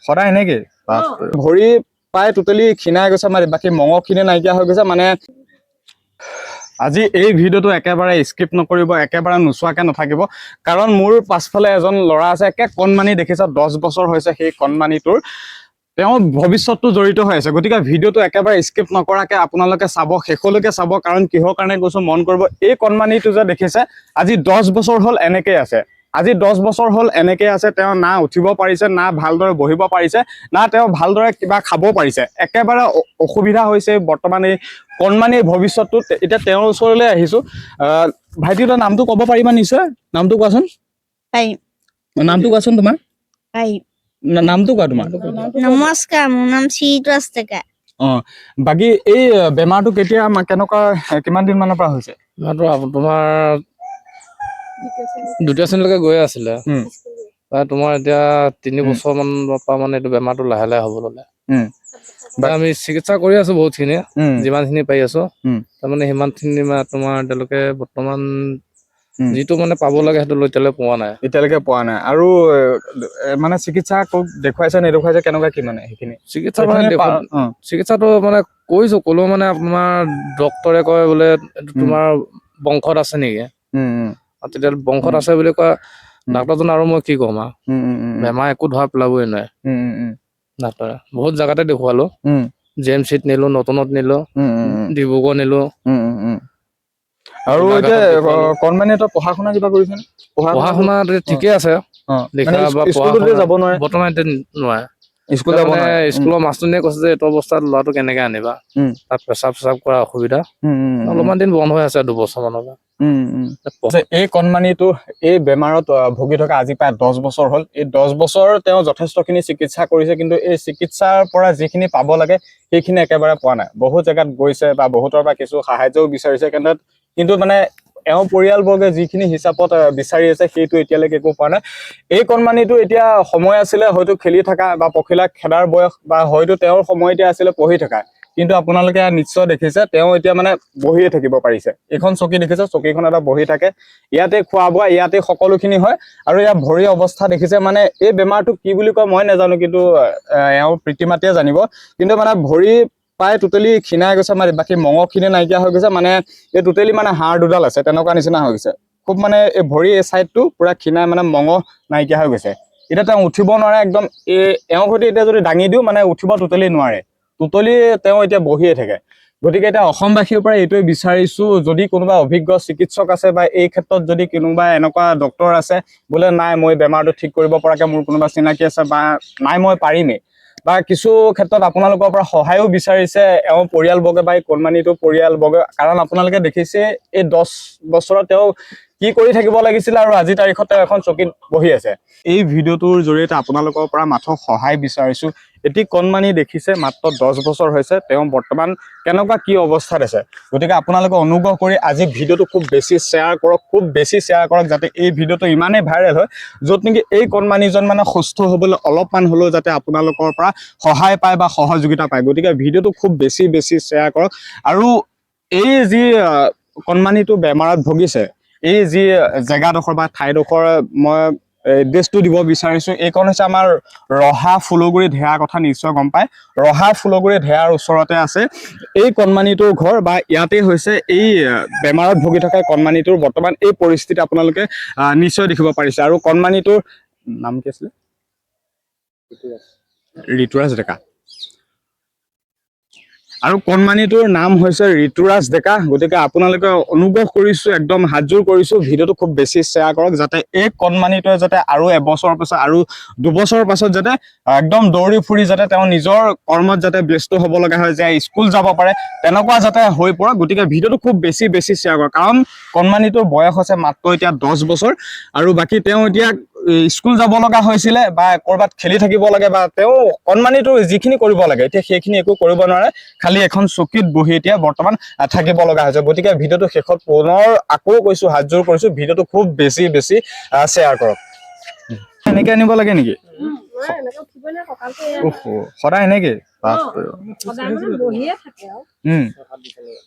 সদায় এনেকে ভৰি প্ৰায় টোটেলি ক্ষীণাই গৈছে মানে বাকী মঙহখিনি নাইকিয়া হৈ গৈছে মানে আজি এই ভিডিঅ'টো একেবাৰে স্কিপ নকৰিব একেবাৰে নোচোৱাকৈ নাথাকিব কাৰণ মোৰ পাছফালে এজন ল'ৰা আছে একে কণমানি দেখিছে 10 বছৰ হৈছে সেই কণমানিটোৰ তেওঁ ভৱিষ্যতটো জড়িত হৈ আছে গতিকে ভিডিঅ'টো একেবাৰে স্কিপ নকৰাকৈ আপোনালোকে চাব শেষলৈকে চাব কাৰণ কিহৰ কাৰণে কৈছো মন কৰিব এই কণমানিটো যে দেখিছে আজি 10 বছৰ হ'ল এনেকৈ আছে আজি 10 বছৰ হ'ল এনেকৈ আছে তেওঁ না উঠিব পাৰিছে না ভালদৰে বহিব পাৰিছে না তেওঁ ভালদৰে কিবা খাব পাৰিছে একেবাৰে অসুবিধা হৈছে বৰ্তমান এই কণমানিৰ ভৱিষ্যতটো এতিয়া তেওঁৰ ওচৰলৈ আহিছো ভাইটিৰ নামটো ক'ব পাৰিবা নিশ্চয় নামটো কোৱাচোন নামটো কোৱাচোন তোমাৰ নামটো কোৱা তোমাৰ নমস্কাৰ মোৰ নাম শ্ৰীতৰাজ ডেকা বাকী এই বেমাৰটো কেতিয়া কেনেকুৱা কিমান দিন মানৰ পৰা হৈছে তোমাৰ দ্বিতীয় শ্ৰেণীলৈকে গৈ আছিলে তোমাৰ এতিয়া 3 বছৰ মানৰ পৰা মানে এইটো বেমাৰটো লাহে লাহে হ'ব ল'লে আমি চিকিৎসা কৰি আছো বহুতখিনি যিমানখিনি পাই আছো তাৰমানে সিমানখিনি তোমাৰ এতিয়ালৈকে বৰ্তমান যিটো মানে পাব লাগে সেইটো এতিয়ালৈকে পোৱা নাই আৰু মানে চিকিৎসা দেখুৱাইছে নেদেখুৱাইছে কেনেকুৱা কি মানে সেইখিনি চিকিৎসাটো মানে কৈছো ক'লেও মানে আপোনাৰ ডক্তৰে কয় বোলে এইটো তোমাৰ বংশত আছে নেকি তেতিয়া বংশত আছে বুলি কোৱা ডাক্তৰজন আৰু মই কি ক'ম বেমাৰ একো ধৰা পেলাবই নোৱাৰে ডাক্তৰে বহুত জেগাতে দেখুৱালো JMCত নিলো নতুনত নিলো ডিব্ৰুগড় নিলো আৰু এতিয়া কণমানি এটা পঢ়া শুনা কিবা কৰিছে পঢ়া শুনা ঠিকে আছে লিখা বা পঢ়া শুনা যাব নোৱাৰে বৰ্তমান এতিয়া নোৱাৰে স্কুল যাব নোৱাৰে স্কুলৰ মাষ্টৰনীয়ে কৈছে যে এইটো অৱস্থাত ল'ৰাটো কেনেকে আনিবা তাত পেচাব কৰা অসুবিধা অলপমান দিন বন্ধ হৈ আছে 2 বছৰ মানৰ পৰা এই কণমানিটো এই বেমাৰত ভুগি থকা আজি প্ৰায় 10 বছৰ হ'ল এই 10 বছৰ তেওঁ যথেষ্টখিনি চিকিৎসা কৰিছে কিন্তু এই চিকিৎসাৰ পৰা যিখিনি পাব লাগে সেইখিনি একেবাৰে পোৱা নাই বহুত জেগাত গৈছে বা বহুতৰ পৰা কিছু সাহায্যও বিচাৰিছে কিন্তু মানে এওঁ পৰিয়ালবৰ্গে যিখিনি হিচাপত বিচাৰি আছে সেইটো এতিয়ালৈকে একো পোৱা নাই এই কণমানিটো এতিয়া সময় আছিলে হয়তো খেলি থকা বা পখিলা খেদাৰ বয়স বা হয়তো তেওঁৰ সময় এতিয়া আছিলে পঢ়ি থকা কিন্তু আপোনালোকে নিশ্চয় দেখিছে তেওঁ এতিয়া মানে বহিয়ে থাকিব পাৰিছে এইখন চকী দেখিছে চকীখন এটা বহি থাকে ইয়াতে খোৱা বোৱা ইয়াতে সকলোখিনি হয় আৰু ইয়াৰ ভৰি অৱস্থা দেখিছে মানে এই বেমাৰটো কি বুলি কয় মই নাজানো কিন্তু এওঁ পিতৃ-মাতৃয়ে জানিব কিন্তু মানে ভৰি প্ৰায় টোটেলি ক্ষীণাই গৈছে মানে বাকী মঙহখিনি নাইকিয়া হৈ গৈছে মানে এই টোটেলি মানে হাড় দুডাল আছে তেনেকুৱা নিচিনা হৈ গৈছে খুব মানে এই ভৰি এই চাইডটো পুৰা ক্ষীণাই মানে মঙহ নাইকিয়া হৈ গৈছে এতিয়া তেওঁ উঠিব নোৱাৰে একদম এওঁ সৈতে এতিয়া যদি দাঙি দিওঁ মানে উঠিব টোটেলি নোৱাৰে তেওঁ এতিয়া বহিয়ে থাকে গতিকে এতিয়া অসমবাসীৰ পৰা এইটোৱে বিচাৰিছো যদি কোনোবা অভিজ্ঞ চিকিৎসক আছে বা এই ক্ষেত্ৰত যদি কোনোবা এনেকুৱা ডক্তৰ আছে বোলে নাই মই বেমাৰটো ঠিক কৰিব পৰাকে মোৰ কোনোবা চিনাকি আছে বা নাই মই পাৰিমেই বা কিছু ক্ষেত্ৰত আপোনালোকৰ পৰা সহায়ও বিচাৰিছে এওঁ পৰিয়ালবৰ্গে বা এই কণমানিটো পৰিয়ালবৰ্গে কাৰণ আপোনালোকে দেখিছে এই 10 বছৰত তেওঁ কি কৰি থাকিব লাগিছিল আৰু আজি তাৰিখত তেওঁ এখন চকীত বহি আছে এই ভিডিঅ'টোৰ জৰিয়তে আপোনালোকৰ পৰা মাত্ৰ সহায় বিচাৰিছো এটি কণমানি দেখিছে মাত্ৰ 10 বছৰ হৈছে তেওঁ বৰ্তমান কেনেকুৱা কি অৱস্থাত আছে গতিকে আপোনালোকে অনুগ্ৰহ কৰি আজি ভিডিঅ'টো খুব বেছি শ্বেয়াৰ কৰক যাতে এই ভিডিঅ'টো ইমানেই ভাইৰেল হয় য'ত নেকি এই কণমানিজন মানে সুস্থ হ'বলৈ অলপমান হ'লেও যাতে আপোনালোকৰ পৰা সহায় পায় বা সহযোগিতা পায় গতিকে ভিডিঅ'টো খুব বেছি শ্বেয়াৰ কৰক আৰু এই যি কণমানিটো বেমাৰত ভুগিছে এই যি জেগাডোখৰ বা ঠাইডোখৰ মই এড্ৰেছটো দিব বিচাৰিছো এইখন হৈছে আমাৰ ৰহা ফুলগুৰি ঢেয়াৰ কথা নিশ্চয় গম পায় ৰহা ফুলগুৰি ঢেয়াৰ ওচৰতে আছে এই কণমানিটোৰ ঘৰ বা ইয়াতে হৈছে এই বেমাৰত ভুগি থকা কণমানিটোৰ বৰ্তমান এই পৰিস্থিতি আপোনালোকে নিশ্চয় দেখিব পাৰিছে আৰু কণমানিটোৰ নাম কি আছিলে ঋতুৰাজ ডেকা আৰু কণমানিটোৰ নাম হৈছে ঋতুৰাজ ডেকা গতিকে আপোনালোকে অনুগ্ৰহ কৰিছো একদম হাতজোৰ কৰিছো ভিডিঅ'টো খুব বেছি শ্বেয়াৰ কৰক যাতে এই কণমানিটোৱে যাতে আৰু এবছৰৰ পাছত আৰু 2 বছৰৰ পাছত যাতে একদম দৌৰি ফুৰি যাতে তেওঁ নিজৰ কৰ্মত যাতে ব্যস্ত হ'ব লগা হয় যে স্কুল যাব পাৰে তেনেকুৱা যাতে হৈ পৰে গতিকে ভিডিঅ'টো খুব বেছি শ্বেয়াৰ কৰক কাৰণ কণমানিটোৰ বয়স হৈছে মাত্ৰ এতিয়া 10 বছৰ আৰু বাকী তেওঁ এতিয়া স্কুল যাব লগা হৈছিলে বা কৰবাত খেলি থাকিব লাগে বা তেওঁ কণমানিটো যিখিনি কৰিব লাগে এতিয়া সেইখিনি একো কৰিব নোৱাৰে খালি এখন চকীত বহি এতিয়া বৰ্তমান থাকিব লগা হৈছে গতিকে ভিডিঅ'টো শেষত পুনৰ আকৌ কৈছো হাতজোৰ কৰিছো ভিডিঅ'টো খুব বেছি শ্বেয়াৰ কৰক এনেকে আনিব লাগে নেকি সদায় এনেকে